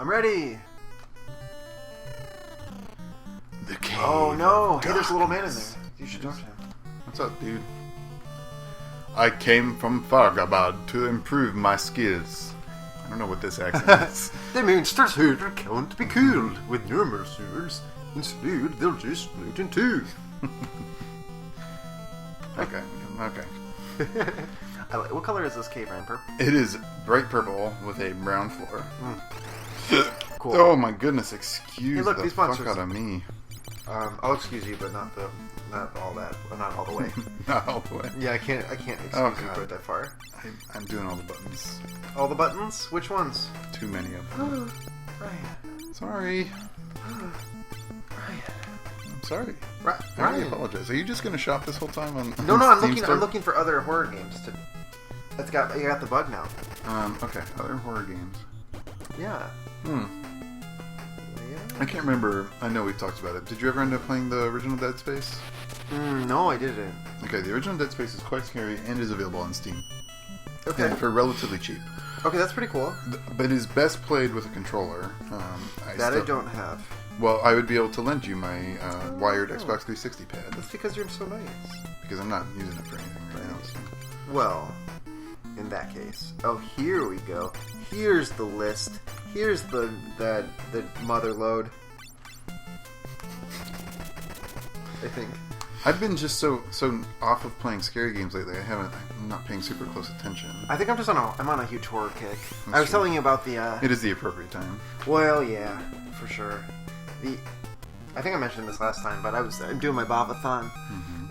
I'm ready. The cave. Oh no! Hey, there's a little man in there. You should talk to him. What's up, dude? I came from Fargabad to improve my skills. I don't know what this accent is. The monsters here can't be killed with normal swords. Instead, they'll just split in two. Okay. What color is this cave, Ryan? Purple? It is bright purple with a brown floor. Cool. Oh my goodness! Excuse Hey, look, the these fuck monsters. out of me. I'll excuse you, but not all that. Not all the way. Not all the way. Yeah, I can't excuse you God. quite that far. I'm doing all the buttons. All the buttons? Which ones? Too many of them. Ryan. Sorry. Ryan. I'm sorry. I Ryan. really apologize. Are you just gonna shop this whole time on? No, on I'm Steam looking for other horror games to. You got the bug now. Okay, other horror games. Yeah. Yeah. I can't remember. I know we've talked about it. Did you ever end up playing the original Dead Space? No, I didn't. Okay, the original Dead Space is quite scary and is available on Steam. Okay. And for relatively cheap. Okay, that's pretty cool. But it is best played with a controller. I don't have. Well, I would be able to lend you my wired Xbox 360 pad. That's because you're so nice. Because I'm not using it for anything right now. So. Well, in that case. Oh, here we go. Here's the list. Here's the mother load. I think. I've been just so off of playing scary games lately. I'm not paying super close attention. I think I'm on a huge horror kick. That's I was true. telling you about the. It is the appropriate time. Well, yeah, for sure. I think I mentioned this last time, but I'm doing my Bava-thon,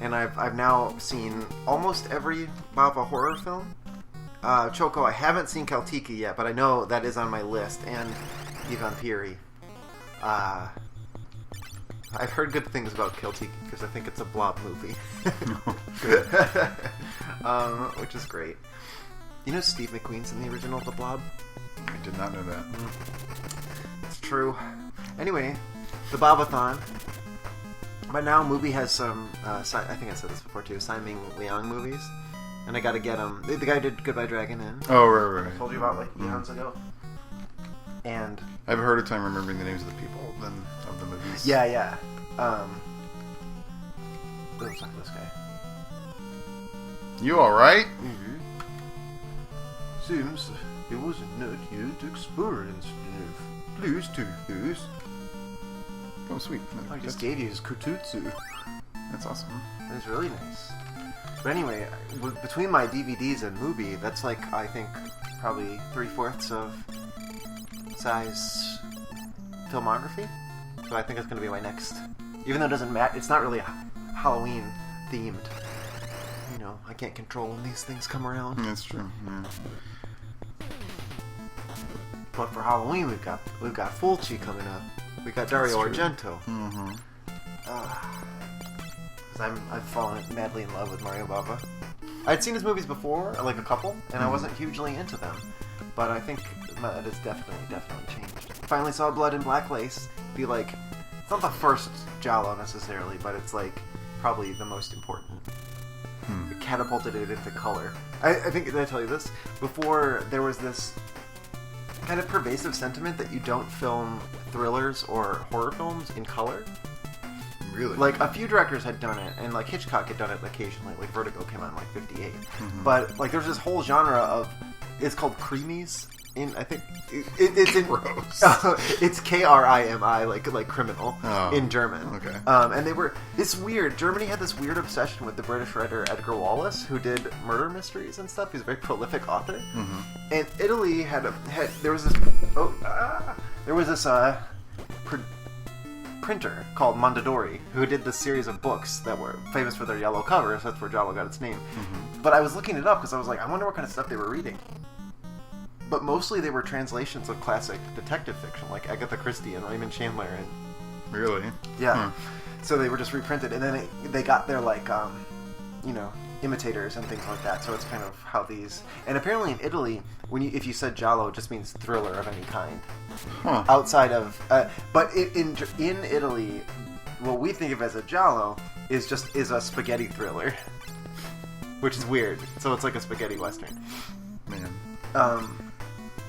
and I've now seen almost every Bava horror film. Choco, I haven't seen Kaltiki yet, but I know that is on my list, and Ivan Piri. I've heard good things about Kaltiki because I think it's a blob movie. Which is great. You know Steve McQueen's in the original The Blob? I did not know that. It's true. Anyway, the Bava-thon. But now Mubi has some, I think I said this before too, Simon Leong movies. And I gotta get them. The guy did Goodbye Dragon Inn. Oh, right. I told you about like eons ago. And I have a harder time remembering the names of the people than of the movies. yeah. Looks like this guy. You alright? Mm-hmm. Seems it was not yet experienced enough. Please do this. Oh, sweet. I just gave you his kututsu. That's awesome. It's really nice. But anyway, between my DVDs and Mubi, that's like, I think, probably 3/4 of size filmography. So I think it's going to be my next. Even though it doesn't matter, it's not really Halloween themed. You know, I can't control when these things come around. That's true. Yeah. But for Halloween, we've got Fulci coming up. We got Dario Argento. Mm-hmm. Because I've fallen madly in love with Mario Bava. I'd seen his movies before, like a couple, and I wasn't hugely into them. But I think that has definitely changed. Finally saw Blood and Black Lace be like, it's not the first Giallo necessarily, but it's like probably the most important. It catapulted it into color. I think, did I tell you this? Before, there was this kind of pervasive sentiment that you don't film thrillers or horror films in color. Really? Like, a few directors had done it, and like Hitchcock had done it occasionally. Like Vertigo came out in like 58. But like there's this whole genre of, it's called creamies. I think it's in Gross. It's Krimi, like criminal in German. Okay. And it's weird. Germany had this weird obsession with the British writer Edgar Wallace, who did murder mysteries and stuff. He's a very prolific author. And Italy there was this printer called Mondadori who did this series of books that were famous for their yellow covers. That's where Giallo got its name. But I was looking it up because I was like, I wonder what kind of stuff they were reading. But mostly they were translations of classic detective fiction, like Agatha Christie and Raymond Chandler. And Really? yeah. So they were just reprinted, and then they got their like, imitators and things like that. So it's kind of how these. And apparently in Italy, if you said Giallo, it just means thriller of any kind. Huh. Outside of, but in Italy, what we think of as a Giallo is a spaghetti thriller, which is weird. So it's like a spaghetti western. Man.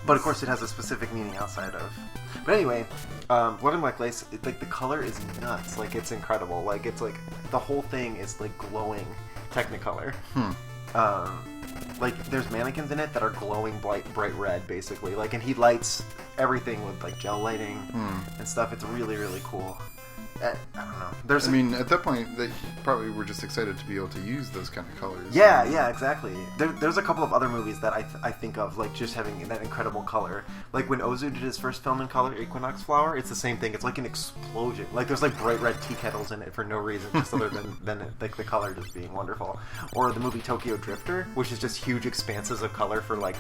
But of course, it has a specific meaning outside of. But anyway, Blood and Black Lace, like the color is nuts. Like it's incredible. Like it's like the whole thing is like glowing Technicolor. Like there's mannequins in it that are glowing bright red, basically. Like, and he lights everything with like gel lighting and stuff. It's really really cool. I don't know. At that point, they probably were just excited to be able to use those kind of colors. Yeah, exactly. There's a couple of other movies that I think of, like, just having that incredible color. Like, when Ozu did his first film in color, Equinox Flower, it's the same thing. It's like an explosion. Like, there's, like, bright red tea kettles in it for no reason, just other than like, the color just being wonderful. Or the movie Tokyo Drifter, which is just huge expanses of color for, like,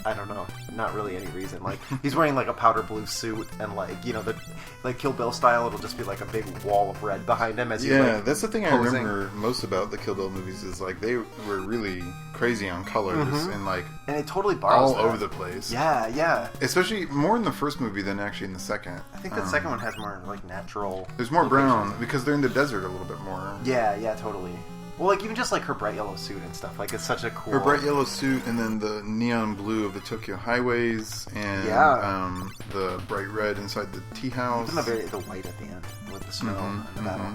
I don't know, not really any reason. Like, he's wearing, like, a powder blue suit, and, like, you know, the like Kill Bill style, it'll just be, like, a big wall of red behind him as he's, like, that's the thing posing. I remember most about the Kill Bill movies is, like, they were really crazy on colors and, like... And it totally borrows all over the place. Yeah. Especially more in the first movie than actually in the second. I think the second one has more, like, natural... There's more locations. brown, because they're in the desert a little bit more. Yeah, totally. Well, like, even just, like, her bright yellow suit and stuff. Like, it's such a cool... Her bright yellow suit, and then the neon blue of the Tokyo highways, and the bright red inside the tea house. Even the white at the end with the snow and the battle.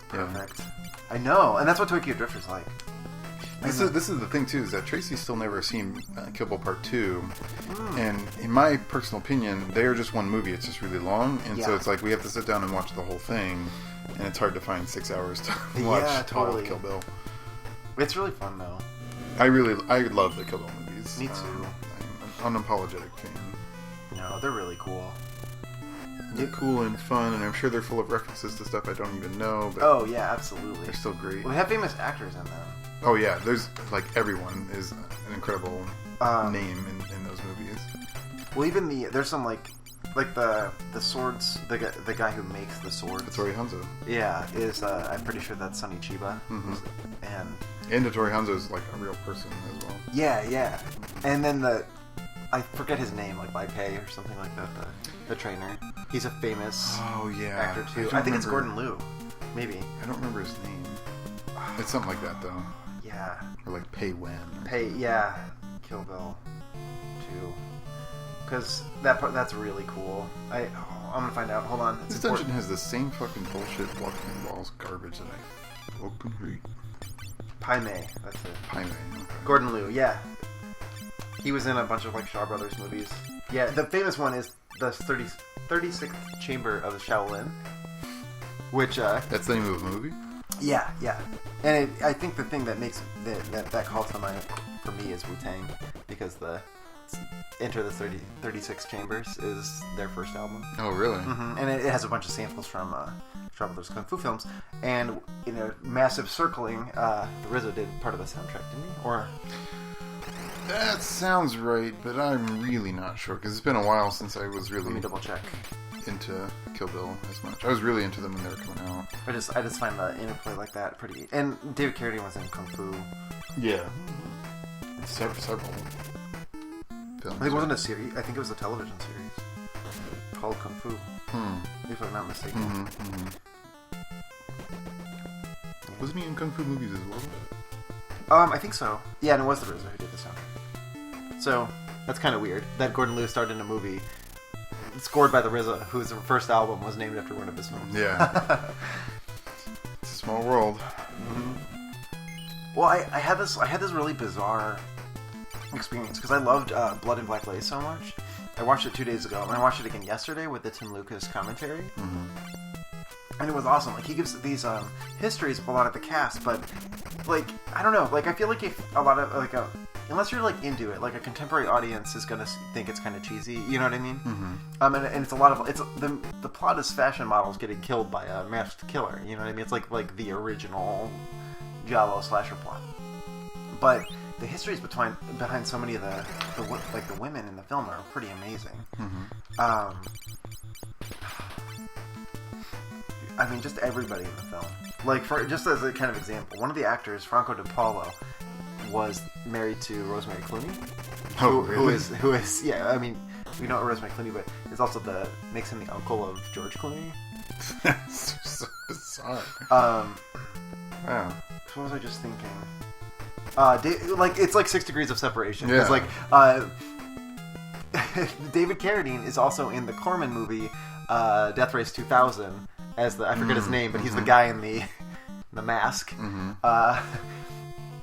Perfect. Yeah. I know, and that's what Tokyo Drifter's like. This is the thing, too, is that Tracy's still never seen Kill Bill Part 2. And in my personal opinion, they are just one movie. It's just really long, and so it's like we have to sit down and watch the whole thing. And it's hard to find 6 hours to watch totally. Kill Bill. It's really fun, though. I love the Kill Bill movies. Me too. I'm an unapologetic fan. No, they're really cool. They're cool and fun, and I'm sure they're full of references to stuff I don't even know. But oh, yeah, absolutely. They're still great. Well, they have famous actors in them. Oh, yeah. There's, like, everyone is an incredible name in those movies. Well, even there's some, like the swords, the guy who makes the swords. Hattori Hanzo. Yeah, is I'm pretty sure that's Sonny Chiba. And Hattori Hanzo is like a real person as well. Yeah. And then I forget his name, like Baipei or something like that. The trainer. He's a famous actor too. I think it's Gordon Liu, maybe. I don't remember his name. It's something like that though. Yeah. Or like Pei Wen. Kill Bill 2. Because that's really cool. I'm gonna find out. Hold on. This dungeon has the same fucking bullshit walking walls garbage that I fucking hate. Pai Mei. That's it. Pai Mei. Okay. Gordon Liu. Yeah. He was in a bunch of like Shaw Brothers movies. Yeah. The famous one is the 36th Chamber of the Shaolin, which that's the name of the movie. Yeah. And I think the thing that makes that calls to mind for me is Wu-Tang, because the Enter the 36 Chambers is their first album. Oh, really? And it has a bunch of samples from Shaw Brothers Kung Fu films, and in a massive circling, RZA did part of the soundtrack, didn't he? Or that sounds right, but I'm really not sure because it's been a while since I was really. Let me double check. Into Kill Bill as much. I was really into them when they were coming out. I just find the interplay like that pretty. And David Carradine was in Kung Fu. Yeah. Several films. I think it wasn't a series. I think it was a television series called Kung Fu. If I'm not mistaken. Wasn't he in Kung Fu movies as well? I think so. Yeah, and it was the RZA who did the soundtrack. So that's kind of weird that Gordon Liu starred in a movie scored by the RZA, whose first album was named after one of his films. Yeah. It's a small world. Well, I had this really bizarre experience because I loved Blood and Black Lace so much. I watched it 2 days ago, and I watched it again yesterday with the Tim Lucas commentary. And it was awesome. Like, he gives these histories of a lot of the cast, but, like, I don't know. Like, I feel like if a lot of, like, unless you're, like, into it, like, a contemporary audience is going to think it's kind of cheesy. You know what I mean? And it's a lot of, the plot is fashion models getting killed by a masked killer. You know what I mean? It's like the original Giallo slasher plot. But the histories behind so many of the women in the film are pretty amazing. I mean, just everybody in the film. Like, just as a kind of example, one of the actors, Franco De Paulo, was married to Rosemary Clooney. Oh, really? Who is? Yeah, I mean, we know Rosemary Clooney, but is also makes him the uncle of George Clooney. That's so bizarre. Wow. What was I just thinking? Like, it's like 6 degrees of separation. Yeah. It's like, David Carradine is also in the Corman movie Death Race 2000 as I forget his name, but he's the guy in the mask.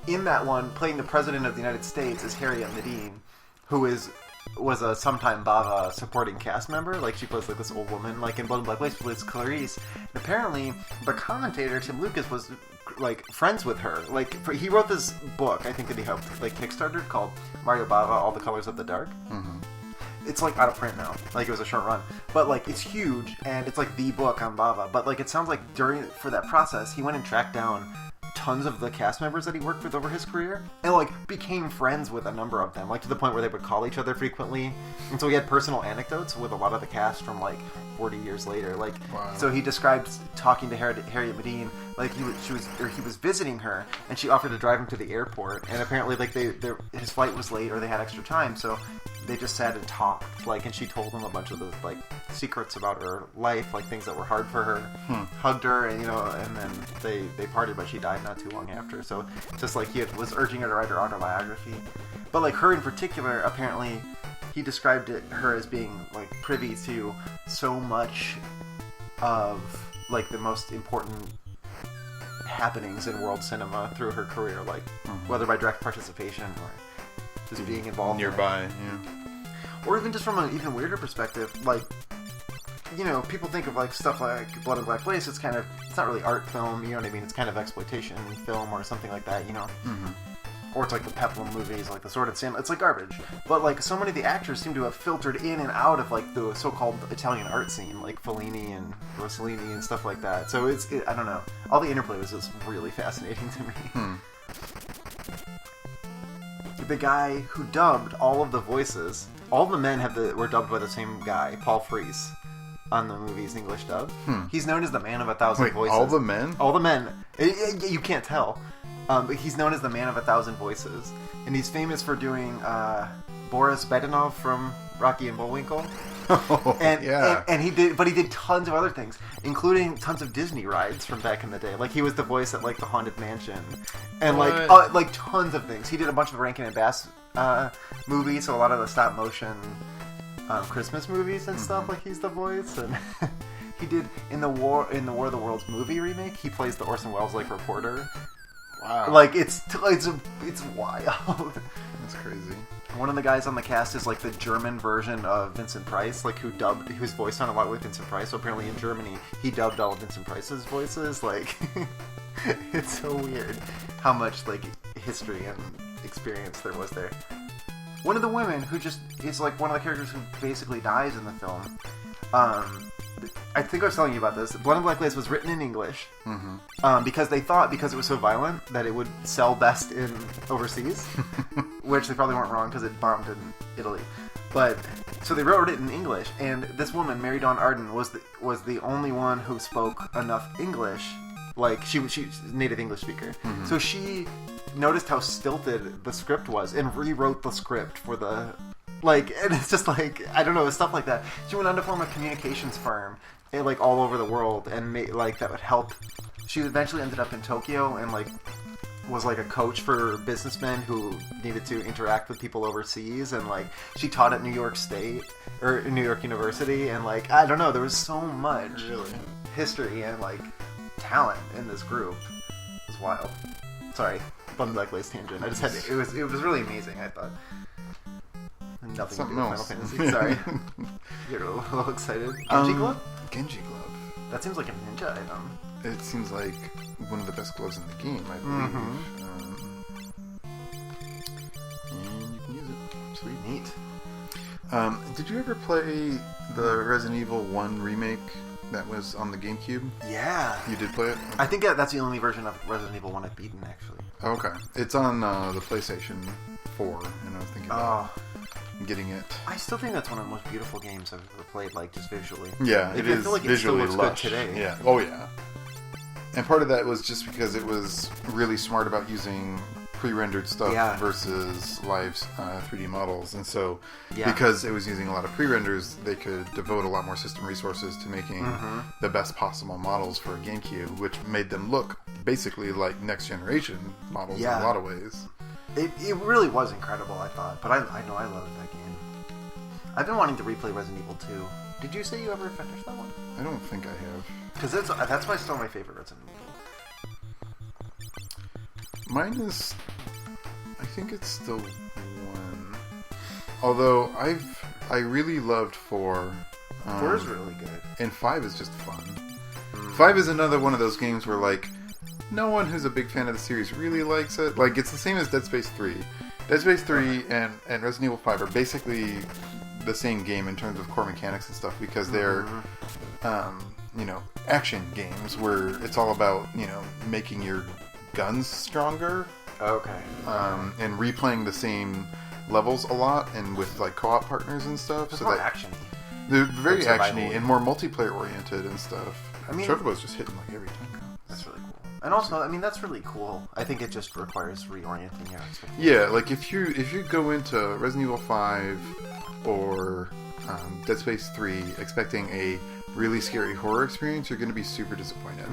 In that one, playing the President of the United States is Harriet Medine, who was a sometime Bava supporting cast member. Like, she plays like this old woman. Like in Blood and Black Lace, plays Clarice. And apparently, the commentator Tim Lucas was like friends with her. Like, he wrote this book, I think, that he helped like Kickstarter, called Mario Bava: All the Colors of the Dark. It's like out of print now. Like, it was a short run, but like it's huge, and it's like the book on Bava. But like, it sounds like for that process, he went and tracked down tons of the cast members that he worked with over his career, and like became friends with a number of them, like to the point where they would call each other frequently. And so he had personal anecdotes with a lot of the cast from like 40 years later. Like, so he described talking to Harriet Medine, like he was visiting her, and she offered to drive him to the airport, and apparently like his flight was late or they had extra time, so they just sat and talked, like, and she told him a bunch of the like secrets about her life, like things that were hard for her, hugged her, and and then they parted, but she died not too long after. So just like he was urging her to write her autobiography, but like her in particular, apparently he described her as being like privy to so much of like the most important happenings in world cinema through her career, like whether by direct participation or just being involved nearby, or even just from an even weirder perspective. Like, people think of like stuff like Blood and Black Lace. It's not really art film. You know what I mean? It's kind of exploitation film or something like that. Or it's like the Peplum movies, like the Sword and Sandal. It's like garbage. But like so many of the actors seem to have filtered in and out of like the so-called Italian art scene, like Fellini and Rossellini and stuff like that. So I don't know. All the interplay was just really fascinating to me. The guy who dubbed all of the voices, all the men were dubbed by the same guy, Paul Frees, on the movie's English dub. He's known as the Man of 1,000 Voices. All the men? All the men. You can't tell. But he's known as the Man of 1,000 Voices. And he's famous for doing Boris Bedanov from Rocky and Bullwinkle. And he did tons of other things, including tons of Disney rides from back in the day. Like, he was the voice at like the Haunted Mansion, and like tons of things. He did a bunch of Rankin and Bass movies, so a lot of the stop motion Christmas movies and stuff. Like, he's the voice, and he did in the War of the Worlds movie remake. He plays the Orson Welles like reporter. Wow! Like, it's wild. That's crazy. One of the guys on the cast is like the German version of Vincent Price, like whose voice sounded a lot like Vincent Price. So apparently in Germany, he dubbed all of Vincent Price's voices. Like, it's so weird how much like history and experience there was there. One of the women who just is like one of the characters who basically dies in the film. I think I was telling you about this. Blood and Black Lace was written in English because they thought, because it was so violent, that it would sell best in overseas, which they probably weren't wrong because it bombed in Italy. But so they wrote it in English, and this woman, Mary Dawn Arden, was the only one who spoke enough English. Like, she's a native English speaker, so she noticed how stilted the script was and rewrote the script for the. Like, and it's just like, I don't know, stuff like that. She went on to form a communications firm, like, all over the world, and like, that would help. She eventually ended up in Tokyo and, like, was, like, a coach for businessmen who needed to interact with people overseas, and, like, she taught at New York State, or New York University, and, like, I don't know, there was so much history and, like, talent in this group. It was wild. Sorry, Blood and Black Lace tangent. I just had to, it was really amazing, I thought. Nothing Something to do with else. Final Fantasy. Sorry. You're a little excited. Genji glove? Genji glove. That seems like a ninja item. It seems like one of the best gloves in the game, I believe. And you can use it. Sweet. Neat. Did you ever play the Resident Evil 1 remake that was on the GameCube? Yeah. You did play it? I think that's the only version of Resident Evil 1 I've beaten, actually. Okay. It's on the PlayStation 4, and I was thinking about getting it. I still think that's one of the most beautiful games I've ever played, like, just visually. Yeah, like, it is feel like visually it still looks good today. Yeah. Oh, yeah. And part of that was just because it was really smart about using pre-rendered stuff versus live 3D models. And so, because it was using a lot of pre-renders, they could devote a lot more system resources to making the best possible models for a GameCube, which made them look basically like next-generation models in a lot of ways. It really was incredible, I thought. But I know I loved that game. I've been wanting to replay Resident Evil 2. Did you say you ever finished that one? I don't think I have. Because that's still my favorite Resident Evil. Mine is... I think it's still 1. Although, I really loved 4. 4 is really good. And 5 is just fun. 5 is another one of those games where, like, no one who's a big fan of the series really likes it. Like, it's the same as Dead Space 3. Dead Space 3 and Resident Evil 5 are basically the same game in terms of core mechanics and stuff because they're, action games where it's all about, making your guns stronger. Okay. And replaying the same levels a lot and with, like, co-op partners and stuff. It's more action-y. They're very action-y and more multiplayer-oriented and stuff. I mean, Chocobo's just hitting, like, every time. That's really cool. And also, I mean, that's really cool. I think it just requires reorienting your expectations. Yeah, like, if you go into Resident Evil 5 or Dead Space 3 expecting a really scary horror experience, you're going to be super disappointed.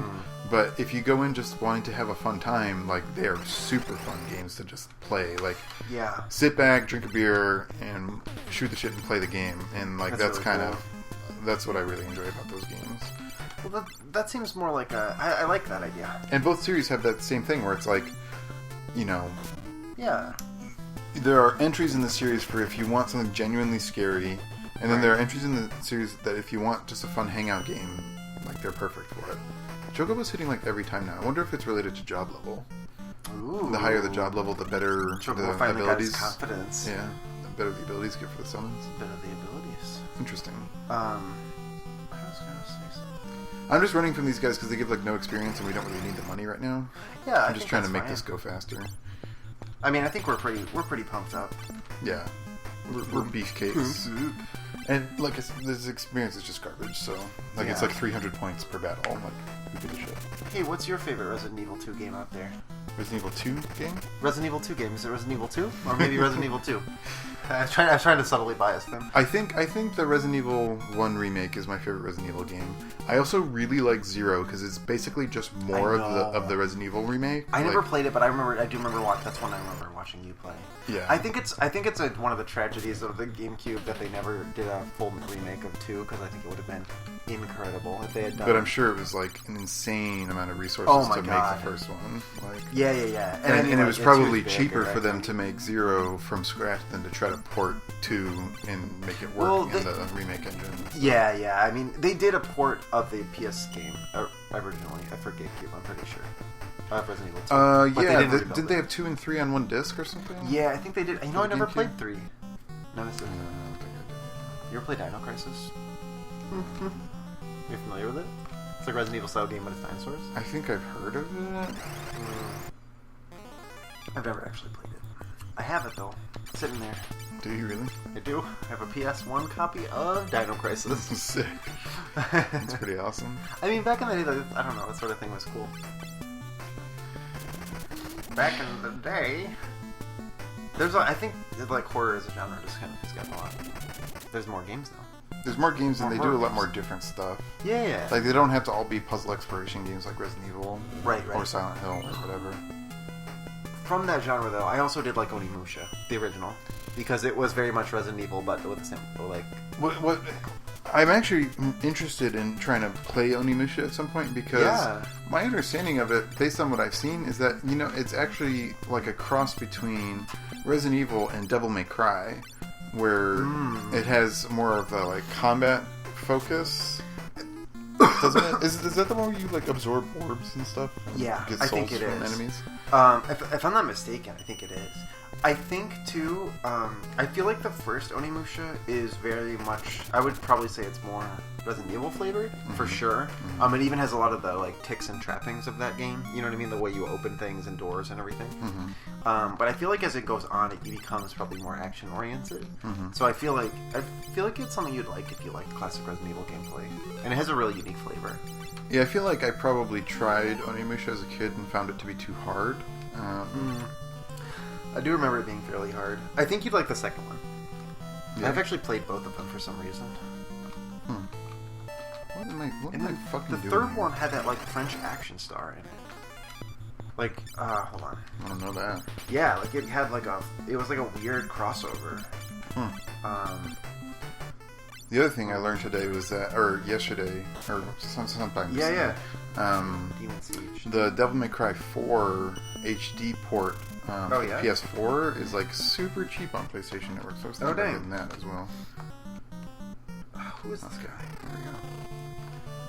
But if you go in just wanting to have a fun time, like, they are super fun games to just play. Like, sit back, drink a beer, and shoot the shit and play the game. And, like, that's really kind of... That's what I really enjoy about those games. Well, that seems more like a... I like that idea. And both series have that same thing where it's like, Yeah. There are entries in the series for if you want something genuinely scary, and then there are entries in the series that if you want just a fun hangout game, like, they're perfect for it. Chocobo's hitting, like, every time now. I wonder if it's related to job level. Ooh. The higher the job level, the better Chocobo the abilities. Got his confidence. Yeah, the better the abilities get for the summons. Better the abilities. Interesting. I was gonna say something. I'm just running from these guys because they give, like, no experience and we don't really need the money right now. Yeah, I'm just trying to make this go faster. I mean, I think we're pretty pumped up. Yeah, we're beefcakes. And, like, this experience is just garbage, so... Like, it's like 300 points per battle. Like, who gives a shit? Hey, what's your favorite Resident Evil 2 game out there? Resident Evil 2 game? Resident Evil 2 game. Is it Resident Evil 2? Or maybe Resident Evil 2? I was trying to subtly bias them. I think the Resident Evil 1 remake is my favorite Resident Evil game. I also really like 0 because it's basically just more of the Resident Evil remake. I never played it, but I do remember watching. That's one I remember watching you play. Yeah. I think it's one of the tragedies of the GameCube that they never did a full remake of 2 because I think it would have been incredible if they had done. But I'm sure it was like an insane amount of resources to make the first one. Like, yeah. And it was probably cheaper for them to make 0 from scratch than to try to port 2 and make it work in the remake engine. So. Yeah. I mean, they did a port of the PS game originally for GameCube, I'm pretty sure. Resident Evil 2. Didn't they have 2 and 3 on one disc or something? Yeah, I think they did. You know, I never played 3. Nemesis. No, I don't think I did. You ever played Dino Crisis? You're familiar with it? It's like a Resident Evil style game, but it's dinosaurs. I think I've heard of it. I've never actually played it. I have it though, sitting there. Do you really? I do. I have a PS1 copy of Dino Crisis. Sick. That's pretty awesome. I mean, back in the day, I don't know, that sort of thing was cool. Back in the day, I think like horror as a genre just kind of has gotten a lot. There's more games now. There's more games and they do a lot more different stuff. Yeah. Like, they don't have to all be puzzle exploration games like Resident Evil. Right. Or Silent Hill or whatever. From that genre, though, I also did like Onimusha, the original. Because it was very much Resident Evil, but with the same, like... What I'm actually interested in trying to play Onimusha at some point because my understanding of it, based on what I've seen, is that, it's actually like a cross between Resident Evil and Devil May Cry, where it has more of a, like, combat focus. Doesn't it? Is that the one where you, like, absorb orbs and stuff? Yeah, get I souls think it from is. Enemies? If I'm not mistaken, I think it is. I think, too, I feel like the first Onimusha is very much, I would probably say it's more Resident Evil flavored, for sure. It even has a lot of the, like, ticks and trappings of that game. You know what I mean? The way you open things and doors and everything. But I feel like as it goes on, it becomes probably more action-oriented. So I feel like it's something you'd like if you like classic Resident Evil gameplay. And it has a really unique flavor. Yeah, I feel like I probably tried Onimusha as a kid and found it to be too hard. I do remember it being fairly hard. I think you'd like the second one. Yeah. I've actually played both of them for some reason. What am I fucking doing? The third one had that, like, French action star in it. Like, hold on. I don't know that. Yeah, like, it had, like, it was like a weird crossover. The other thing I learned today was that, or yesterday, or sometime Yeah. Demon Siege. The Devil May Cry 4 HD port for PS4 is like super cheap on PlayStation Network, so I was thinking about getting that as well. Who is this guy? There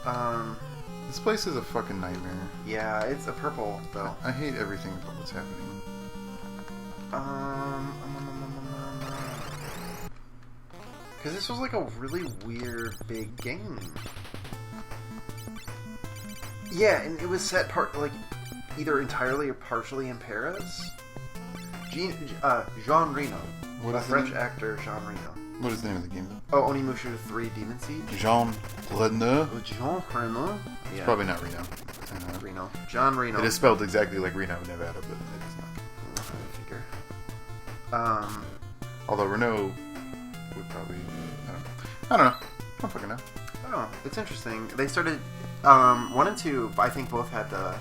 we go. This place is a fucking nightmare. Yeah, it's a purple though. I hate everything about what's happening. Because this was like a really weird big game. Yeah, and it was set either entirely or partially in Paris. Jean Reno. What is French actor Jean Reno. What is the name of the game though? Oh, Onimusha 3 Demon Siege. Jean Reno. Jean Reno. It's probably not Reno. Reno. John Reno. It is spelled exactly like Reno, Nevada, but it is not. I figure. Although Renault would probably. I don't know. I don't fucking know. Oh, it's interesting. They started 1 and 2. I think both had the,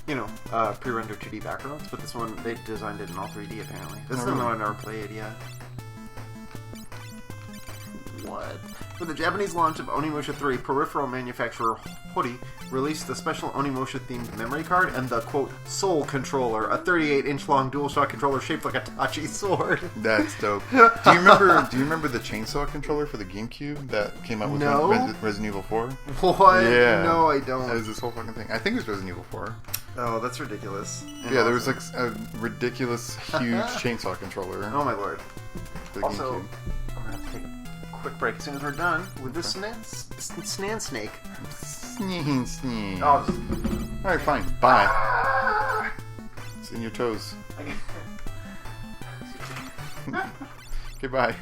pre-rendered 2D backgrounds, but this one they designed it in all 3D apparently. This is the one I've never played yet. What? For the Japanese launch of Onimusha 3, peripheral manufacturer Hori released the special Onimusha-themed memory card and the, quote, Soul Controller, a 38-inch long DualShock controller shaped like a Tachi sword. That's dope. Do you remember the chainsaw controller for the GameCube that came out with Resident Evil 4? What? Yeah. No, I don't. That was this whole fucking thing. I think it was Resident Evil 4. Oh, that's ridiculous. And yeah, there was like a ridiculous, huge chainsaw controller. Oh my lord. For the Also, GameCube. I'm going to have to take a quick break as soon as we're done with this Snan Snake. Snee. Oh, alright, fine. Bye. It's in your toes. Okay, bye.